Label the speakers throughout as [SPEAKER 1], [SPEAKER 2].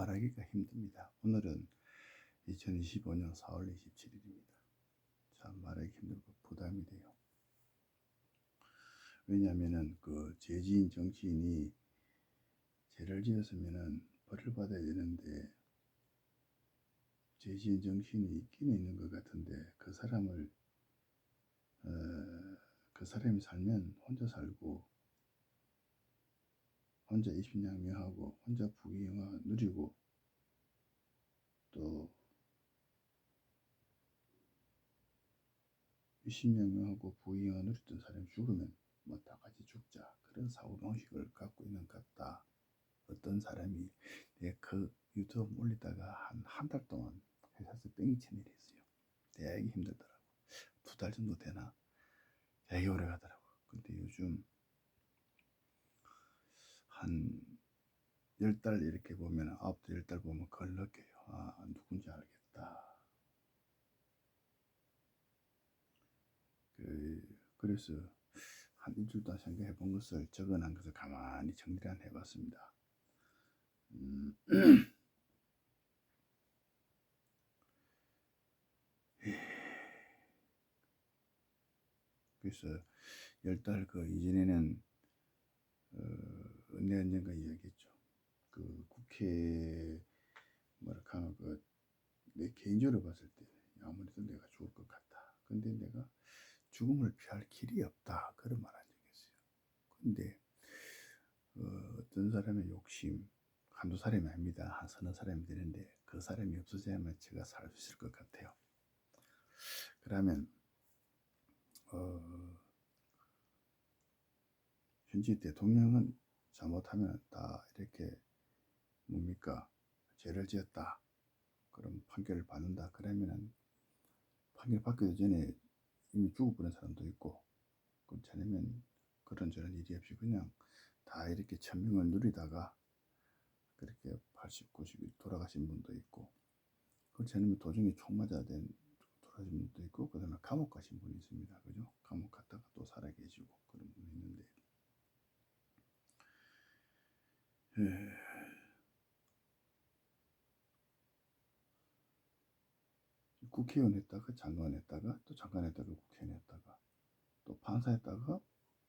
[SPEAKER 1] 말하기가 힘듭니다. 오늘은 2025년 4월 27일입니다. 참 말하기 힘들고 부담이 돼요. 왜냐하면은 그 죄지은 정치인이 죄를 지었으면은 벌을 받아야 되는데 죄지은 정치인이 있기는 있는 것 같은데 그 사람이 살면 혼자 살고 혼자 입신양명하고 혼자 부귀영화 누리고 또 입신양명하고 부귀영화 누렸던 사람이 죽으면 뭐 다 같이 죽자 그런 사고방식을 갖고 있는 것 같다. 어떤 사람이 그 유튜브 올리다가 한 달 동안 회사에서 뺑이 친 일이 있어요. 되게 힘들더라고. 2달 정도 되나? 되게 오래 가더라고. 근데 요즘 한 10달 이렇게 보면 9달 10달 보면 그걸 느껴요. 아, 누군지 알겠다. 그래서 한 일주일 동안 생각해 본 것을 적어놓은 것을 가만히 정리를 안 해봤습니다. 그래서 10달 그 이전에는 언젠가 이야기했죠. 그 국회 뭐랄까 하면 내 개인적으로 봤을 때 아무래도 내가 죽을 것 같다. 근데 내가 죽음을 피할 길이 없다. 그런 말 한 적이 있어요. 근데 어떤 사람의 욕심 한두 사람이 아닙니다. 한 서너 사람이 되는데 그 사람이 없어져야만 제가 살 수 있을 것 같아요. 그러면 현직 대통령은 잘못하면 다 이렇게 뭡니까 죄를 지었다. 그럼 판결을 받는다. 그러면은 판결 받기도 전에 이미 죽어버린 사람도 있고 그렇지 않으면 그런저런 일이 없이 그냥 다 이렇게 천명을 누리다가 그렇게 80, 90일 돌아가신 분도 있고 그렇지 않으면 도중에 총 맞아 돌아가신 분도 있고 그 다음에 감옥 가신 분이 있습니다. 그죠? 감옥 갔다가 또 살아계시고 그런 분이 있는데 국회의원 했다가 장관 했다가 또 장관 했다가 국회의원 했다가 또 판사 했다가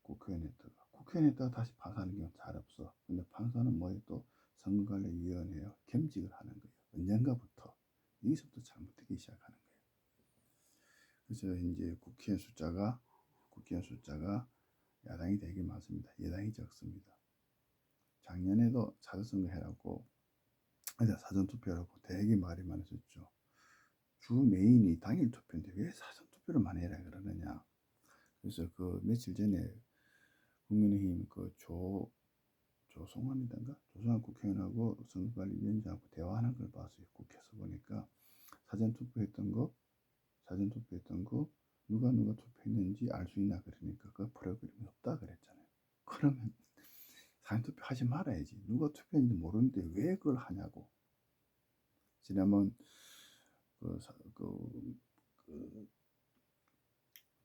[SPEAKER 1] 국회의원 했다가 국회의원 했다가 다시 판사하는 경우 잘 없어. 근데 판사는 뭐에 또 선거관리위원회요 겸직을 하는 거예요. 언젠가부터 여기서부터 잘못되기 시작하는 거예요. 그래서 이제 국회의원 숫자가 야당이 되게 많습니다. 여당이 적습니다. 작년에도 사전선거 해라고 사전투표라고 되게 말이 많았었죠. 주 메인이 당일 투표인데 왜 사전투표를 많이 해라 그러느냐. 그래서 그 며칠 전에 국민의힘 그 조성환이던가 조성환 국회의원하고 선거관리위원장하고 대화하는 걸 봤어요. 국회에서 보니까 사전투표했던 거 누가 투표했는지 알 수 있나 그러니까 그 프로그램이 없다 그랬잖아요. 그러면 사전투표 하지 말아야지. 누가 투표했는지 모르는데 왜 그걸 하냐고. 지난번 그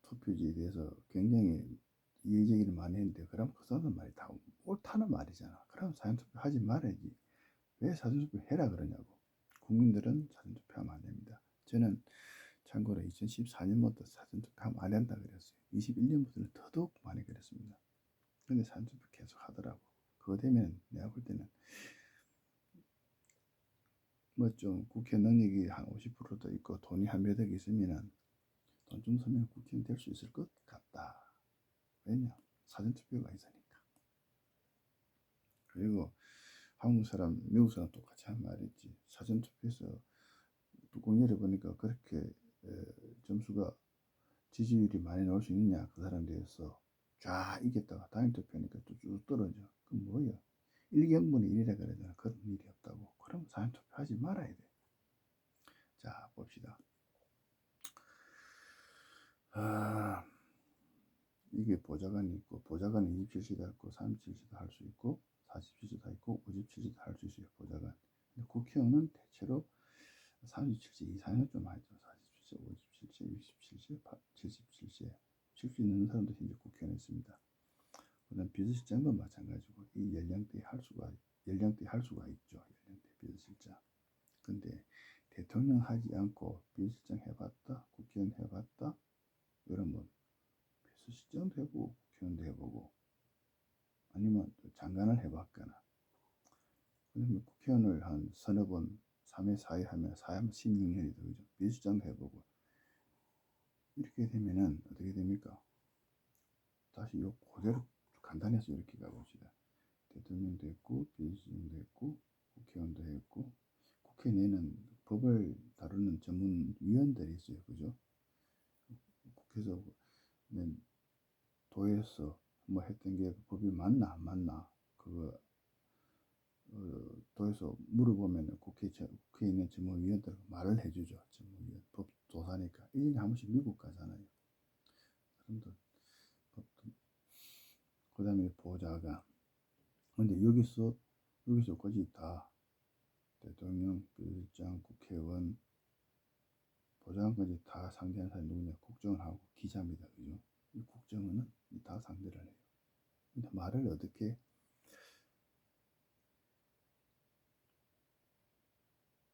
[SPEAKER 1] 투표지에 대해서 굉장히 이의제기를 많이 했는데 그럼 그 사람 말이 다 옳다는 말이잖아. 그럼 사전투표 하지 말아야지. 왜 사전투표 해라 그러냐고. 국민들은 사전투표하면 안 됩니다. 저는 참고로 2014년부터 사전투표하면 안 된다 그랬어요. 21년부터는 더더욱 많이 그랬습니다. 근데 사전투표 계속 하더라고. 그거 되면 내가 볼 때는 뭐 좀 국회 능력이 한 50%도 있고 돈이 한 몇 억 있으면은 돈 좀 쓰면 국회의원 될 수 있을 것 같다. 왜냐? 사전투표가 있으니까. 그리고 한국 사람, 미국 사람 똑같이 한 말이지. 사전투표에서 뚜껑 열어보니까 그렇게 점수가 지지율이 많이 나올 수 있느냐 그 사람에 대해서 쫙 이겼다가 당일 투표하니까 또 쭉 떨어져. 그럼 뭐야? 1경분의 1이라 그러잖아. 그런 일이 없다고. 그럼 사전투표 하지 말아야 돼. 자 봅시다. 이게 보좌관이 있고 보좌관은 27시도 있고 37시도 할 수 있고 47시도 있고 57시도 할 수 있어요. 보좌관. 근데 국회의원은 대체로 37시 이상은 좀 하죠. 47시, 57시, 67시, 77시 칠 수 있는 사람도 현재 국회의원에 있습니다. 그다음 비서실장도 마찬가지고 이 연령대에 할 수가 있죠. 연령대. 비서실장. 근데 대통령 하지 않고 비서실장 해봤다, 국회의원 해봤다, 이러면 비서실장도 해보고 국회의원도 해보고, 아니면 장관을 해봤거나, 그러면 국회의원을 한 서너 번 3회 4회 하면 4회면 16년이 되죠. 비서실장도 해보고, 이렇게 되면은 어떻게 됩니까? 다시 요 그대로 간단해서 이렇게 가봅시다. 대통령도 했고, 비서실장도 했고, 국회의원도 했고, 국회 내는 법을 다루는 전문위원들이 있어요. 그죠? 국회에서 도에서 뭐 했던 게 법이 맞나 안 맞나 그거 도에서 물어보면 국회에 있는 전문위원들 말을 해주죠. 전문위원 법조사니까 1년에 한 번씩 미국 가잖아요. 사람들 법도 그 다음에 보좌관. 근데 여기서까지 다 대통령, 비서실장, 국회의원, 보좌관까지 다 상대하는 사람이 누구냐? 국정원하고 기자입니다. 그죠? 이 국정원은 다 상대를 해요. 근데 말을 어떻게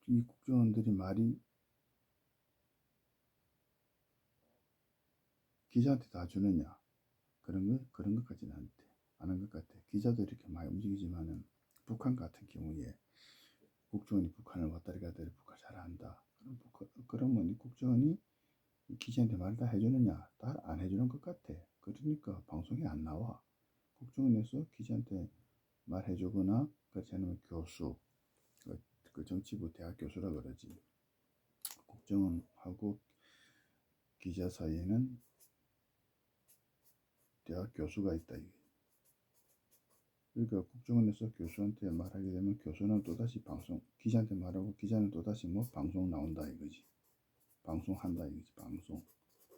[SPEAKER 1] 이 국정원들이 말이 기자한테 다 주느냐? 그런 것까지는 안 돼. 아는 것 같아. 기자도 이렇게 많이 움직이지만은 북한 같은 경우에 국정원이 북한을 왔다리 갔다리 북한 잘 안다. 그러면 이 국정원이 기자한테 말 다 해주느냐? 다 안 해주는 것 같아. 그러니까 방송에 안 나와. 국정원에서 기자한테 말해주거나 그렇지 않으면 교수, 그 정치부 대학 교수라 그러지. 국정원하고 기자 사이에는 대학 교수가 있다. 그러니까 국정원에서 교수한테 말하게 되면 교수는 또다시 기자한테 말하고 기자는 또다시 뭐 방송 나온다 이거지. 방송한다 이거지. 방송.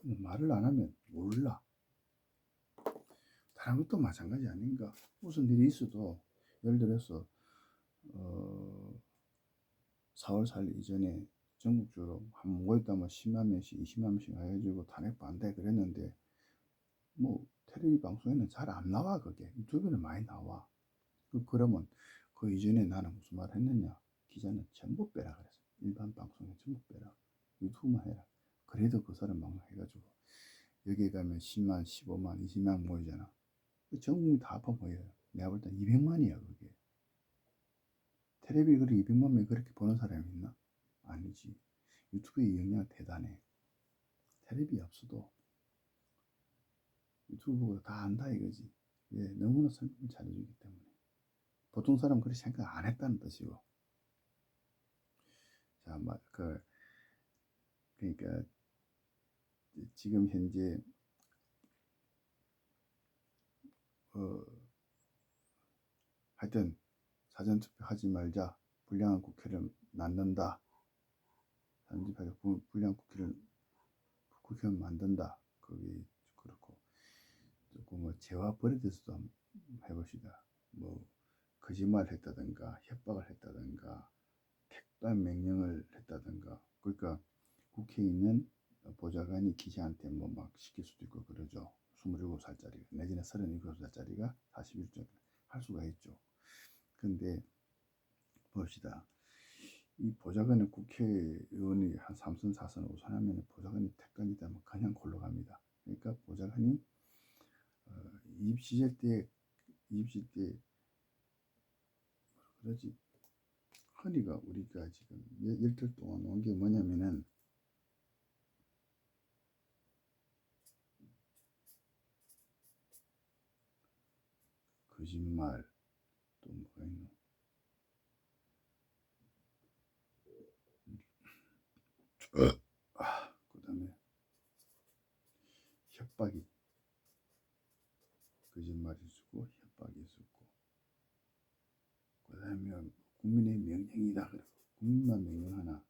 [SPEAKER 1] 말을 안 하면 몰라. 다른 것도 마찬가지 아닌가. 무슨 일이 있어도 예를 들어서 4월 4일 이전에 전국적으로 한 모였다면 10만 명씩 20만 명씩 해가지고 탄핵 반대 그랬는데 뭐 텔레비 방송에는 잘 안 나와. 그게 유튜브에는 많이 나와. 그러면 그 이전에 나는 무슨 말 했느냐? 기자는 전부 빼라 그랬어. 일반 방송에 전부 빼라. 유튜브만 해라. 그래도 그 사람 방송 해가지고 여기 가면 10만, 15만, 20만 모이잖아. 전 국민이 다 합하면 모여요. 내가 볼 땐 200만이야 그게. 텔레비 그리 200만 명이 그렇게 보는 사람이 있나? 아니지. 유튜브의 영향 대단해. 텔레비 없어도 유튜브 보고 다 안다 이거지. 왜? 너무나 설명을 잘해주기 때문에. 보통 사람 그렇게 생각 안 했다는 뜻이고. 자, 그러니까 지금 현재 하여튼 사전투표 하지 말자. 불량한 국회를 낳는다. 사전투표하자. 불량한 국회를 만든다. 그게 그렇고 조금 뭐 죄와 벌에 대해서도 한번 해봅시다. 뭐 거짓말을 했다든가 협박을 했다든가 택단 명령을 했다든가. 그러니까 국회에 있는 보좌관이 기자한테 뭐 막 시킬 수도 있고 그러죠. 27살짜리가 내지는 37살짜리가 41조 할 수가 있죠. 근데 봅시다. 이 보좌관은 국회의원이 한 3선, 4선, 5선 하면 보좌관이 택관이 되면 그냥 골로 갑니다. 그러니까 보좌관이 입시실 때 그러지. 흔히가 우리가 지금 일주일 동안 온 게 뭐냐면은 거짓말 또 뭐가 있노? 그 다음에 협박이 거짓말이 있었고 협박이 있었고 그 다음에 국민의 명령이다 그러고 국민만 명령하나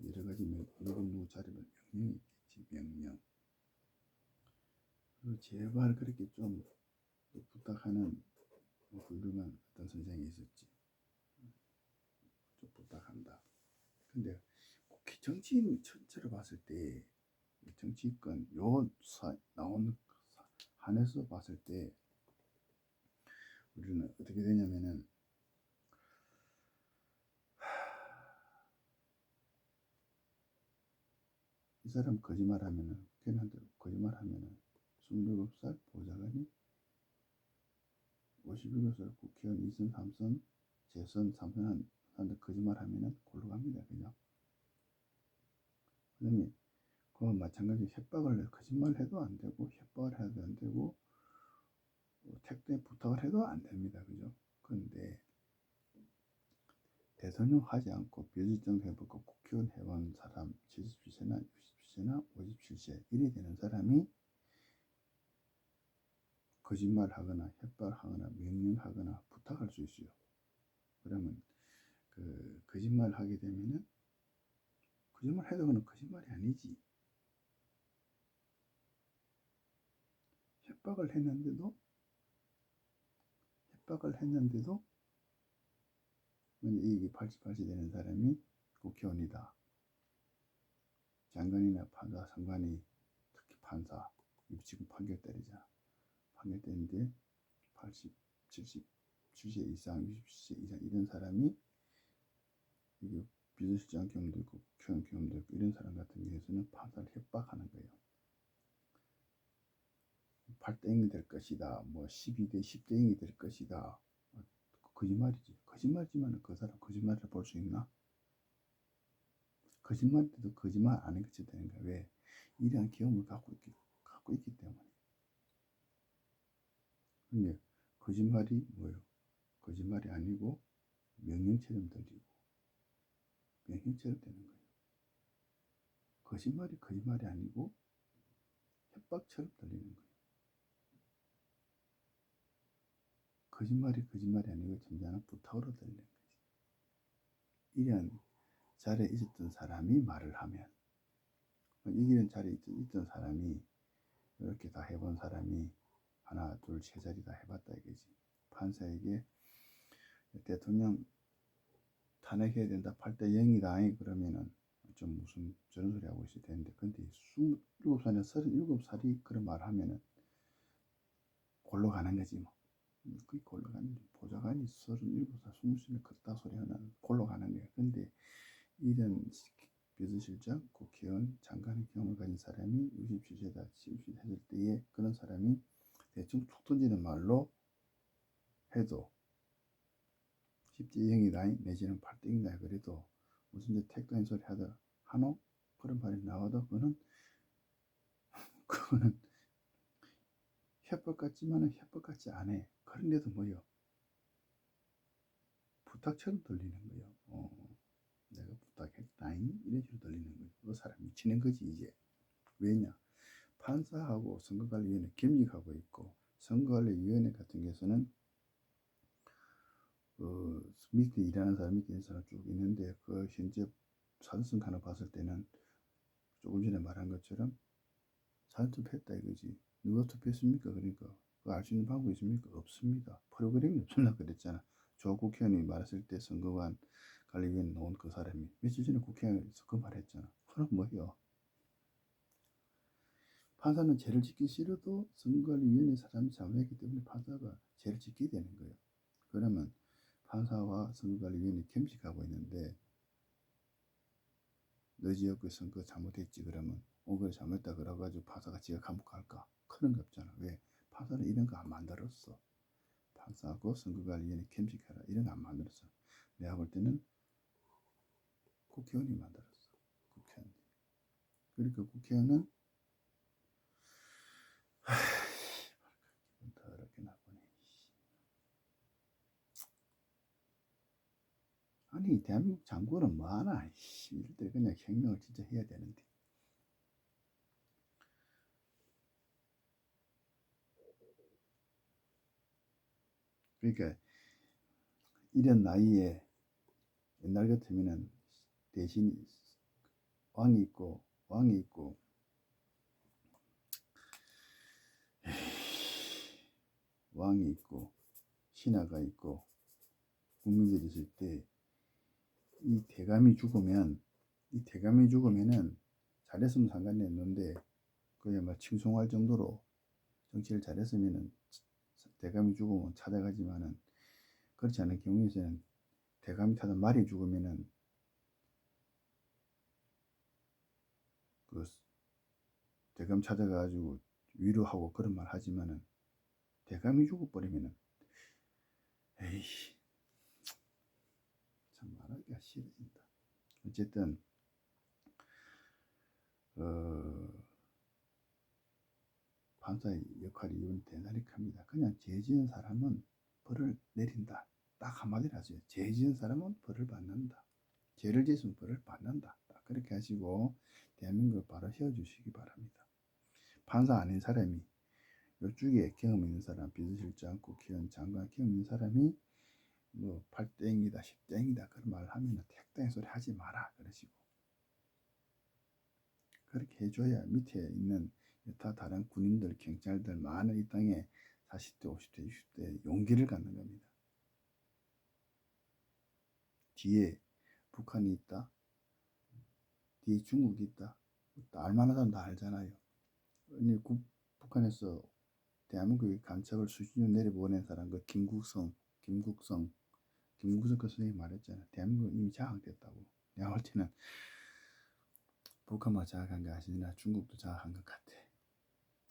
[SPEAKER 1] 여러 가지 누구 자리면 명령이 있겠지. 명령. 그리고 제발 그렇게 좀 부탁하는 훌륭한 어떤 선생이 있었지. 좀 부탁한다. 근데 국회 정치인 전체로 봤을 때 정치권 나온 한에서 봤을 때 우리는 어떻게 되냐면은 이 사람 거짓말하면은 국회의원한테 거짓말하면은 27살 보좌관이 57살 국회의원 2선, 3선, 재선, 3선 한데 거짓말하면은 골로 갑니다. 그죠? 그다음에 그와 마찬가지로 협박을 해도 거짓말 해도 안 되고 협박을 해도 안 되고 택배 부탁을 해도 안 됩니다. 그죠? 그런데 대통령 하지 않고 비서실장 해보고 국회의원 해본 사람 77세나 67세나 57세 이래 되는 사람이 거짓말하거나 협박하거나 명령하거나 부탁할 수 있어요. 그러면 그 거짓말 하게 되면은 거짓말 해도 그는 거짓말이 아니지. 협박을 했는데도 이익이 발치되는 사람이 국회의원이다. 장관이나 판사, 상관이 특히 판사 지금 판결 때리잖아. 판결 때리는데 80, 70, 70세 이상, 60세 이상 이런 사람이 이게 비서실장 경험도 있고 국회의원 경험도 있고 이런 사람 같은 경우에는 판사를 협박하는 거예요. 8대 0이 될 것이다. 뭐 12대 10대 0이 될 것이다. 거짓말이지. 거짓말이지만 그 사람 거짓말을 볼 수 있나? 거짓말일 때도 거짓말 아닌 것이 되는 거야. 왜? 이러한 경험을 갖고 있기 때문에. 근데 거짓말이 뭐예요? 거짓말이 아니고 명령처럼 들리고 명령처럼 되는 거예요. 거짓말이 아니고 협박처럼 들리는 거예요. 거짓말이 아니고 점잖은 부탁으로 들리는 거지. 이런 자리에 있었던 사람이 말을 하면 이기는 자리에 있던 사람이 이렇게 다 해본 사람이 하나, 둘, 세 자리 다 해봤다 이거지. 판사에게 대통령 탄핵해야 된다. 8대 0이다. 그러면은 좀 무슨 저런 소리 하고 있을 텐데. 근데 27살이나 37살이 그런 말 하면은 골로 가는 거지 뭐. 그게 골로 가는 거지. 보좌관이 37살, 20살이 그렇다 소리 하면 골로 가는 거야. 근데 이런 비서실장, 국회의원, 장관의 경험을 가진 사람이 67세다, 70세 했을 때에 그런 사람이 대충 툭 던지는 말로 해도 10대 0이다 내지는 8대 0이다 그래도 무슨 이제 택도인 소리 하다 하노? 그런 말이 나와도 그거는 협박 같지만은 협박 같지 않아. 그런데도 뭐요? 부탁처럼 들리는 거예요. 내가 부탁했다잉 이런 식으로 들리는 거예요. 그 사람 미치는 거지 이제. 왜냐? 판사하고 선거관리위원회 겸직하고 있고 선거관리위원회 같은 경우에는 밑에 일하는 사람 밑에 있는 사람 쭉 있는데 그 현재 사전선거를 봤을 때는 조금 전에 말한 것처럼 사전투표했다 이거지. 누가 투표했습니까? 그러니까 그거 알 수 있는 방법이 있습니까? 없습니다. 프로그램이 없었나 그랬잖아. 조 국회의원이 말했을 때 선거관 관리위원회 나온 그 사람이 며칠 전에 국회의원에서 그 말했잖아. 그럼 뭐요? 판사는 죄를 짓기 싫어도 선거관리위원회 사람이 잘못했기 때문에 판사가 죄를 짓게 되는 거예요. 그러면 판사와 선거관리위원회 겸직하고 있는데 너 지역 그 선거 잘못했지 그러면 그래 잘못했다 그래가지고 판사가 지가 감옥 갈까? 그런 거 없잖아. 왜? 판사는 이런 거 안 만들었어. 판사하고 선거관리위원회 겸직해라 이런 거 안 만들었어. 내가 볼 때는 국회의원이 만들었어. 국회의원. 그러니까 국회의원은 기분 더럽게 나쁘네. 아니 대한민국 장관은 뭐하나 이럴 때 그냥 혁명을 진짜 해야 되는데. 그러니까 이런 나이에 옛날 같으면은 대신 왕이 있고 신하가 있고 국민들이 있을 때 이 대감이 죽으면은 잘했으면 상관이 없는데 그야 막 칭송할 정도로 정치를 잘했으면은 대감이 죽으면 찾아가지만은 그렇지 않은 경우에는 대감이 타던 말이 죽으면은 그 대감 찾아가지고 위로하고 그런 말 하지만은 대감이 죽어버리면은 에이 참 말하기가 싫어진다. 어쨌든 판사의 역할이 이건 대단히 큽니다. 그냥 죄 지은 사람은 벌을 내린다. 딱 한마디로 하세요. 죄 지은 사람은 벌을 받는다. 죄를 지으면 벌을 받는다. 딱 그렇게 하시고 대한민국을 바로 세워주시기 바랍니다. 판사 아닌 사람이 이쪽에 경험 있는 사람, 비서실장, 국회의원, 장관 경험 있는 사람이 뭐 8땡이다, 10땡이다 그런 말을 하면 택땡 소리 하지 마라 그러시고 그렇게 해줘야 밑에 있는 여타 다른 군인들, 경찰들 많은 이 땅에 40대, 50대, 60대 용기를 갖는 겁니다. 뒤에 북한이 있다. 뒤에 중국이 있다. 알만한 사람 다 알잖아요. 북한에서 대한민국의 간첩을 수십 년 내려보낸 사람 그 김국성 그 선생님이 말했잖아. 대한민국은 이미 장악됐다고. 내가 볼 때는 북한만 장악한 게 아니라 중국도 장악한 것 같아.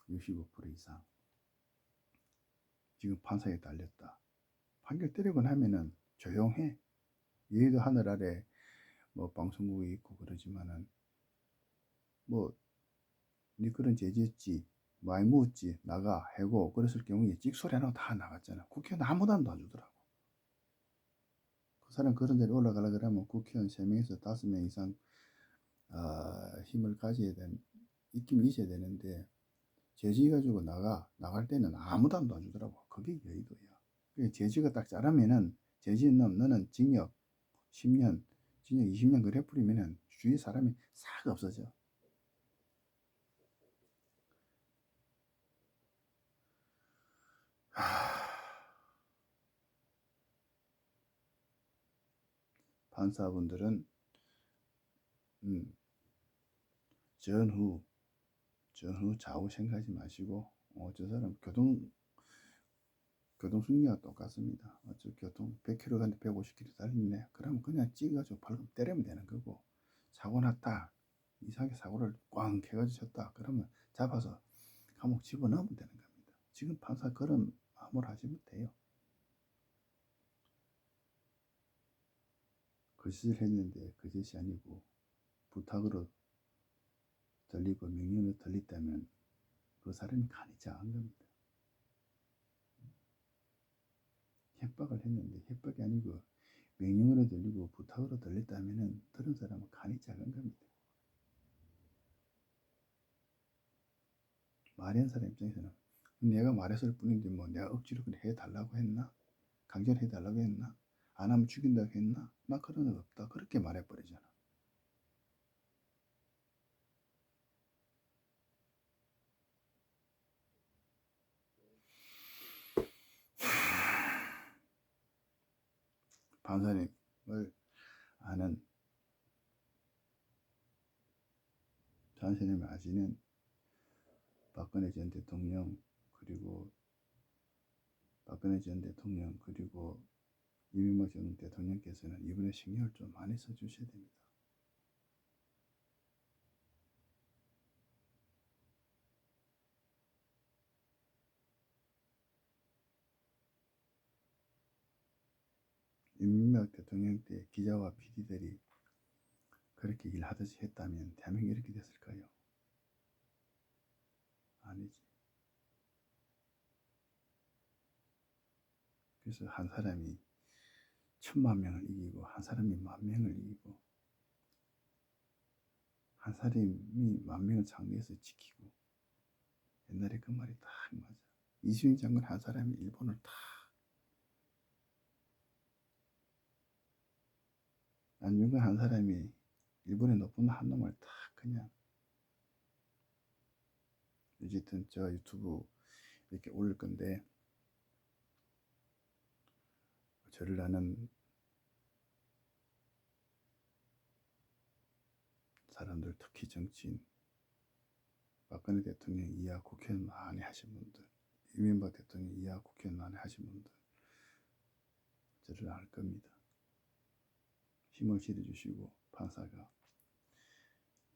[SPEAKER 1] 65% 이상. 지금 판사에 달렸다. 판결 때리고 나면은 조용해. 얘도 하늘 아래 뭐 방송국이 있고 그러지만은 뭐 니 그런 죄지었지 많이 묻었지 나가 해고 그랬을 경우에 찍소리 하나 다 나갔잖아. 국회의원 아무도 안 도와주더라고. 그 사람 그런 데로 올라가려 그러면 국회의원 3명에서 5명 이상 힘을 가져야 있긴 있어야 되는데 제지 가지고 나갈 때는 아무도 안 도와주더라고. 그게 여의도야. 제지가 딱 자라면은 제지 너는 징역 10년, 징역 20년 그래 뿌리면은 주위 사람이 싹 없어져. 판사분들은 전후 좌우 생각하지 마시고 저 사람 교통 승리와 똑같습니다. 어차피 교통 100km 가는데 150km 달리네. 그러면 그냥 찍어가지고 발금 때리면 되는 거고 사고 났다. 이상하게 사고를 꽝 해가지고 쳤다. 그러면 잡아서 감옥 집어넣으면 되는 겁니다. 지금 판사 그런 마음으로 하시면 돼요. 거짓을 했는데 거짓이 아니고 부탁으로 들리고 명령으로 들렸다면 그 사람이 간이 작은 겁니다. 협박을 했는데 협박이 아니고 명령으로 들리고 부탁으로 들렸다면 들은 사람은 간이 작은 겁니다. 말한 사람 입장에서는 내가 말했을 뿐인데 뭐 내가 억지로 해달라고 했나? 강제로 해달라고 했나? 안 하면 죽인다고 했나? 나 그런 거 없다. 그렇게 말해버리잖아. 판사님을 아는 판사님을 아시는 박근혜 전 대통령 그리고 이명박 전 대통령께서는 이번에 신경을 좀 많이 써주셔야 됩니다. 이명박 대통령 때 기자와 PD들이 그렇게 일하듯이 했다면 대한민국이 이렇게 됐을까요? 아니지. 그래서 한 사람이 10,000,000명을 이기고 한 사람이 10,000,000명을 이기고 한 사람이 10,000,000명을 장려해서 지키고 옛날에 그 말이 딱 맞아. 이순신 장군 한 사람이 일본을 다 안중근 한 사람이 일본의 높은 한 놈을 딱 그냥 어쨌든 제가 유튜브 이렇게 올릴 건데 저를 아는 사람들 특히 정치인 박근혜 대통령 이하 국회의원 많이 하신 분들 이명박 대통령 이하 국회의원 많이 하신 분들 저를 알 겁니다. 힘을 실어주시고 판사가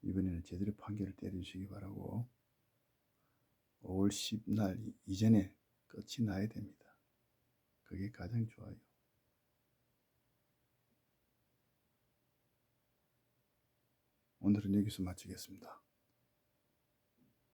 [SPEAKER 1] 이번에는 제대로 판결을 때려주시기 바라고 5월 10날 이전에 끝이 나야 됩니다. 그게 가장 좋아요. 오늘은 여기서 마치겠습니다.